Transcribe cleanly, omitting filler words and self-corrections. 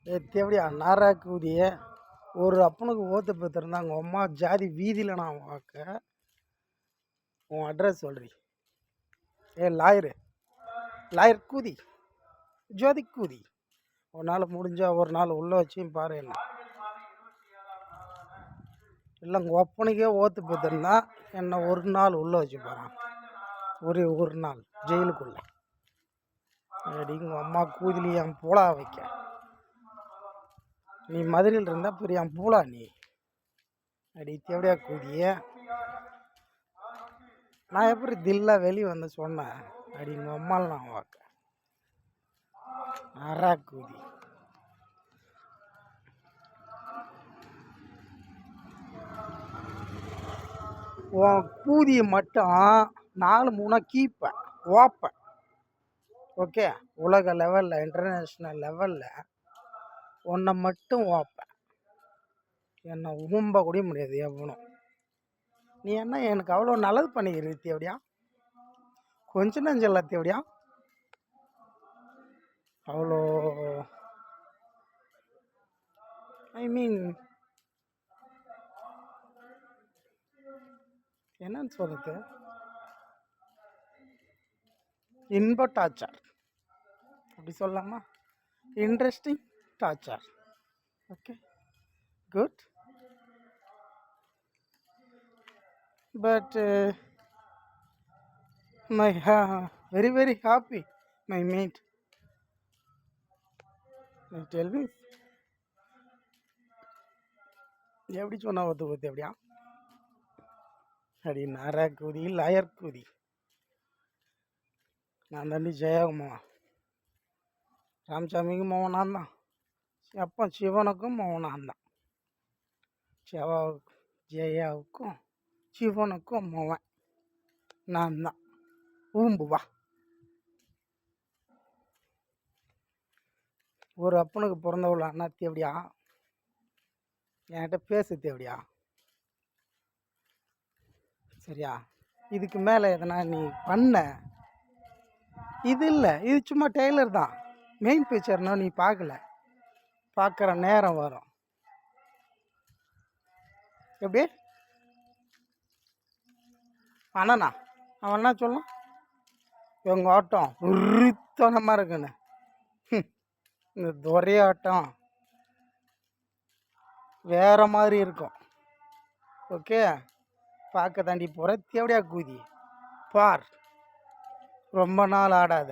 எப்படியா நாராக்கூதிய ஒரு அப்பனுக்கு ஓத்து பெற்றிருந்தாங்க அம்மா ஜாதி வீதியில் நான் பார்க்க உன் அட்ரஸ் சொல்றி. லாயர் கூதி ஜோதி கூதி ஒரு நாள் முடிஞ்சா ஒரு நாள் உள்ள வச்சும் பாரு. என்ன இல்லை உங்கள் ஒப்பனுக்கே ஓத்து பெற்றிருந்தா என்ன ஒரு நாள் உள்ள வச்சு பாறான். ஒரு நாள் ஜெயிலுக்குள்ள உங்கள் அம்மா கூதிலி என் பூலா வைக்க. நீ மதுரையில் இருந்தால் பெரிய என் பூலா நீ அடி தேவடியா கூதிய. நான் எப்படி தில்லா வெளியே வந்து சொன்னேன் அடி உங்கள் அம்மாவில் நான் வாக்க அரா கூதி. உன் கூதியை மட்டும் 4-3 கீப்பேன் ஓப்பேன். ஓகே, உலக லெவலில் இன்டர்நேஷ்னல் லெவலில் உன்னை மட்டும் ஓப்பேன். என்னை ஊம்ப கூட முடியாது எவனும். நீ என்ன எனக்கு அவ்வளோ நல்லது பண்ணிக்கிற தேவடியா, கொஞ்சம் நஞ்சல்ல தேவடியா. அவ்வளோ ஐ மீன் என்னன்னு சொல்றது, இன்ப டார்ச்சர் அப்படி சொல்லலாமா, interesting torture. Okay good, but my very happy my mate. Tell me, எப்படி சொன்னா ஒத்து பற்றி அப்படியா அடி நாரா கூதி லாயர் கூதி. நான் தாண்டி ஜெயாகுமாவா, ராமசாமிக்கும் மோவன் நான் தான், அப்போ சிவனுக்கும் மோவன் நான் தான். ஜெயாவுக்கும் சிவனுக்கும் மோவன் நான் தான். ஊம்பு வா. ஒரு அப்பனுக்கு பிறந்தவள அண்ணா தேவடியா என்கிட்ட பேச தேவடியா. சரியா, இதுக்கு மேலே எதனா நீ பண்ண இது இல்லை, இது சும்மா டெய்லர் தான். மெயின் பிக்சர்னா நீ பார்க்கல, பார்க்குற நேரம் வரும். எப்படி அண்ணா அவன் என்ன சொல்லலாம், இவங்க ஆட்டம் உருத்தனமாக இருக்குன்னு. இந்த துறை ஆட்டம் வேறு மாதிரி இருக்கும். ஓகே, பார்க்க தாண்டி போகிற தேவடியா கூதி பார். ரொம்ப நாள் ஆடாத.